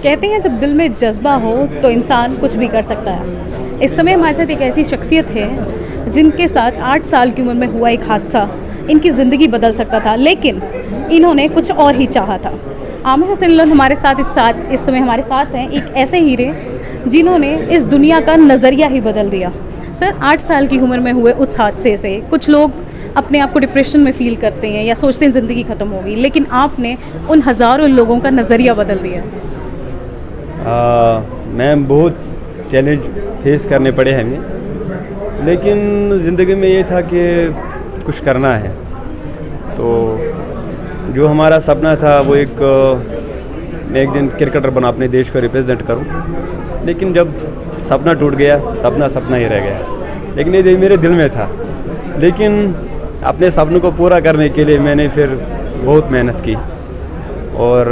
कहते हैं जब दिल में जज्बा हो तो इंसान कुछ भी कर सकता है। इस समय हमारे साथ एक ऐसी शख्सियत है जिनके साथ 8 साल की उम्र में हुआ एक हादसा इनकी ज़िंदगी बदल सकता था, लेकिन इन्होंने कुछ और ही चाहा था। आमिर हुसैन लोन हमारे साथ इस समय हमारे साथ हैं, एक ऐसे हीरे जिन्होंने इस दुनिया का नज़रिया ही बदल दिया। सर, 8 साल की उम्र में हुए उस हादसे से कुछ लोग अपने आप को डिप्रेशन में फील करते हैं या सोचते हैं ज़िंदगी ख़त्म होगी, लेकिन आपने उन हज़ारों लोगों का नज़रिया बदल दिया। मैं बहुत चैलेंज फेस करने पड़े हैं हमें, लेकिन ज़िंदगी में ये था कि कुछ करना है। तो जो हमारा सपना था वो मैं एक दिन क्रिकेटर बना, अपने देश को रिप्रेजेंट करूं, लेकिन जब सपना टूट गया, सपना ही रह गया। लेकिन ये मेरे दिल में था, लेकिन अपने सपनों को पूरा करने के लिए मैंने फिर बहुत मेहनत की और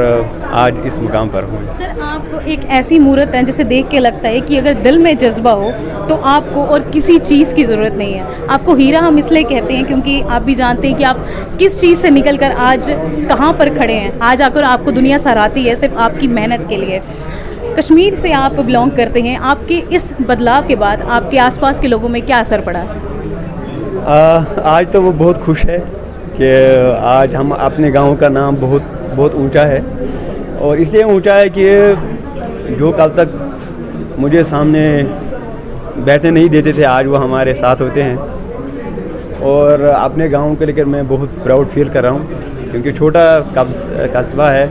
आज इस मुकाम पर हूँ। सर, आप एक ऐसी मूर्त हैं जिसे देख के लगता है कि अगर दिल में जज्बा हो तो आपको और किसी चीज़ की ज़रूरत नहीं है। आपको हीरा हम इसलिए कहते हैं क्योंकि आप भी जानते हैं कि आप किस चीज़ से निकल कर आज कहाँ पर खड़े हैं। आज आकर आपको दुनिया सराहती है सिर्फ आपकी मेहनत के लिए। कश्मीर से आप बिलोंग करते हैं, आपके इस बदलाव के बाद आपके आसपास के लोगों में क्या असर पड़ा? आज तो वो बहुत खुश है कि आज हम अपने गांव का नाम बहुत ऊंचा है, और इसलिए ऊंचा है कि जो कल तक मुझे सामने बैठने नहीं देते थे, आज वो हमारे साथ होते हैं। और अपने गांव को लेकर मैं बहुत प्राउड फील कर रहा हूँ, क्योंकि छोटा कस्बा है,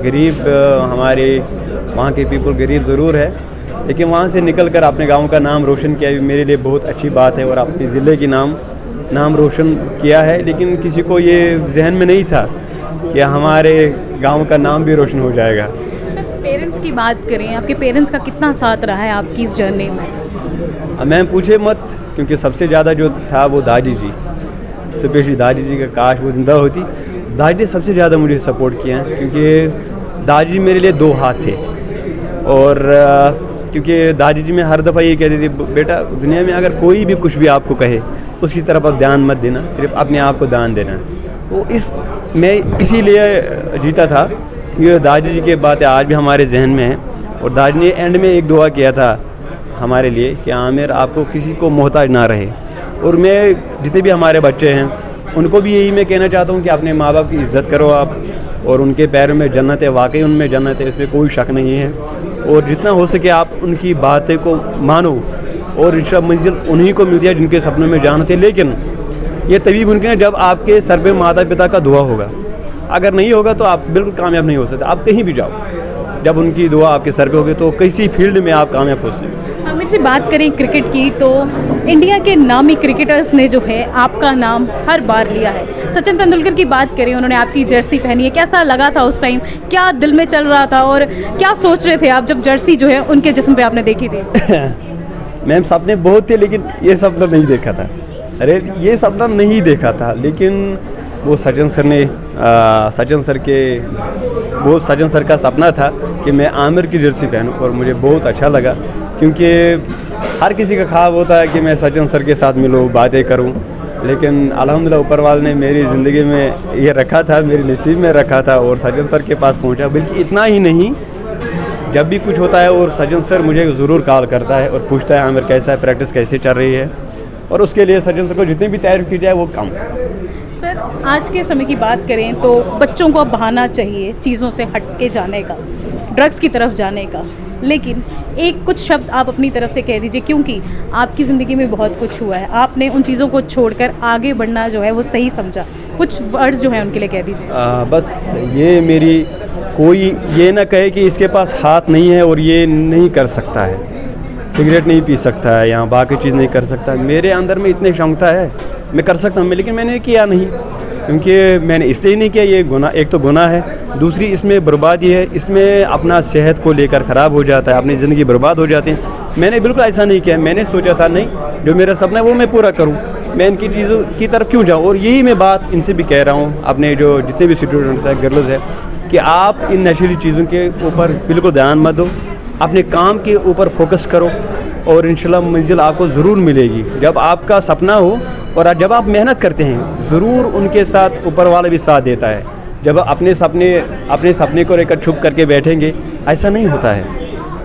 गरीब, हमारे वहाँ के पीपल गरीब ज़रूर है, लेकिन वहाँ से निकलकर अपने गांव का नाम रोशन किया मेरे लिए बहुत अच्छी बात है, और अपने ज़िले की नाम रोशन किया है। लेकिन किसी को ये जहन में नहीं था कि हमारे गांव का नाम भी रोशन हो जाएगा। सर, पेरेंट्स की बात करें, आपके पेरेंट्स का कितना साथ रहा है आपकी इस जर्नी में? मैं पूछे मत, क्योंकि सबसे ज़्यादा जो था वो दादी जी, स्पेशली दादी जी का, काश वो ज़िंदा होती। दादी सबसे ज़्यादा मुझे सपोर्ट किया है, क्योंकि दादी जी मेरे लिए 2 हाथ थे। और क्योंकि दादी जी में हर दफ़ा ये कहती थी, बेटा दुनिया में अगर कोई भी कुछ भी आपको कहे उसकी तरफ आप ध्यान मत देना, सिर्फ अपने आप को ध्यान देना। तो मैं इसीलिए जीता था, क्योंकि दादी जी की बातें आज भी हमारे जहन में हैं। और दादी ने एंड में एक दुआ किया था हमारे लिए कि आमिर, आपको किसी को मोहताज ना रहे। और मैं जितने भी हमारे बच्चे हैं उनको भी यही मैं कहना चाहता हूँ कि अपने माँ बाप की इज़्ज़त करो आप, और उनके पैरों में जन्नत है, वाकई उनमें जन्नत है, इसमें कोई शक नहीं है। और जितना हो सके आप उनकी बातें को मानो, और इंशाअल्लाह मंजिल उन्हीं को मिलती है जिनके सपनों में जान होती है। लेकिन ये तभी मुमकिन है जब आपके सर पे माता पिता का दुआ होगा। अगर नहीं होगा तो आप बिल्कुल कामयाब नहीं हो सकते। आप कहीं भी जाओ, जब उनकी दुआ आपके सर पे होगी तो किसी फील्ड में आप कामयाब हो सकते। आमिर जी, बात करें क्रिकेट की तो इंडिया के नामी क्रिकेटर्स ने जो है आपका नाम हर बार लिया है। सचिन तेंदुलकर की बात करें, उन्होंने आपकी जर्सी पहनी है, कैसा लगा था उस टाइम? क्या दिल में चल रहा था और क्या सोच रहे थे आप जब जर्सी जो है उनके जिस्म पे आपने देखी थी? मैम, सपने बहुत थे, लेकिन ये सपना नहीं देखा था। अरे ये सपना नहीं देखा था, लेकिन वो सचिन सर का सपना था कि मैं आमिर की जर्सी पहनूं, और मुझे बहुत अच्छा लगा, क्योंकि हर किसी का ख्वाब होता है कि मैं सचिन सर के साथ मिलूं, बातें करूं। लेकिन अल्हम्दुलिल्लाह ऊपर वाले ने मेरी ज़िंदगी में ये रखा था, मेरे नसीब में रखा था, और सचिन सर के पास पहुंचा। बल्कि इतना ही नहीं, जब भी कुछ होता है और सचिन सर मुझे ज़रूर कॉल करता है और पूछता है आमिर कैसा है, प्रैक्टिस कैसे चल रही है, और उसके लिए सचिन सर को जितनी भी तारीफ़ की जाए वो कम। सर, आज के समय की बात करें तो बच्चों को बहाना चाहिए चीज़ों से हट के जाने का, ड्रग्स की तरफ जाने का, लेकिन एक कुछ शब्द आप अपनी तरफ से कह दीजिए, क्योंकि आपकी ज़िंदगी में बहुत कुछ हुआ है, आपने उन चीज़ों को छोड़कर आगे बढ़ना जो है वो सही समझा। कुछ वर्ड्स जो है उनके लिए कह दीजिए। बस ये मेरी, कोई ये ना कहे कि इसके पास हाथ नहीं है और ये नहीं कर सकता है, सिगरेट नहीं पी सकता है या बाकी चीज़ नहीं कर सकता है। मेरे अंदर में इतनी क्षमता है, मैं कर सकता हूँ, लेकिन मैंने किया नहीं, क्योंकि मैंने इसलिए नहीं किया। ये गुनाह, एक तो गुनाह है, दूसरी इसमें बर्बादी है, इसमें अपना सेहत को लेकर ख़राब हो जाता है, अपनी ज़िंदगी बर्बाद हो जाती है। मैंने बिल्कुल ऐसा नहीं किया। मैंने सोचा था नहीं, जो मेरा सपना है वो मैं पूरा करूँ, मैं इनकी चीज़ों की तरफ क्यों जाऊँ। और यही मैं बात इनसे भी कह रहा हूँ, अपने जो जितने भी स्टूडेंट्स हैं, गर्ल्स हैं, कि आप इन नशीली चीज़ों के ऊपर बिल्कुल ध्यान मत दो, अपने काम के ऊपर फोकस करो, और इंशाल्लाह मंजिल आपको ज़रूर मिलेगी। जब आपका सपना हो और जब आप मेहनत करते हैं, ज़रूर उनके साथ ऊपर वाला भी साथ देता है। जब अपने सपने को लेकर छुप करके बैठेंगे, ऐसा नहीं होता है।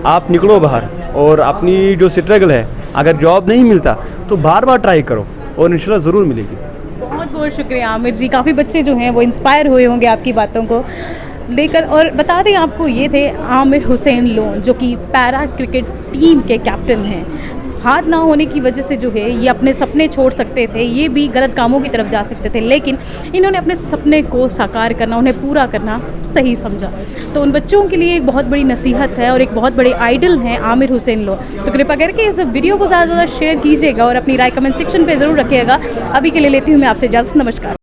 आप निकलो बाहर और अपनी जो स्ट्रगल है, अगर जॉब नहीं मिलता तो बार बार ट्राई करो और इंशाल्लाह ज़रूर मिलेगी। बहुत बहुत शुक्रिया आमिर जी। काफ़ी बच्चे जो हैं वो इंस्पायर हुए होंगे आपकी बातों को लेकर। और बता दें आपको, ये थे आमिर हुसैन लोन, जो कि पैरा क्रिकेट टीम के कैप्टन हैं। हाथ ना होने की वजह से जो है ये अपने सपने छोड़ सकते थे, ये भी गलत कामों की तरफ जा सकते थे, लेकिन इन्होंने अपने सपने को साकार करना, उन्हें पूरा करना सही समझा। तो उन बच्चों के लिए एक बहुत बड़ी नसीहत है और एक बहुत बड़े आइडल हैं आमिर हुसैन लोन। तो कृपया करके इस वीडियो को ज़्यादा से ज़्यादा शेयर कीजिएगा और अपनी राय कमेंट सेक्शन पर ज़रूर रखिएगा। अभी के लिए लेती हूँ मैं आपसे इजाज़त। नमस्कार।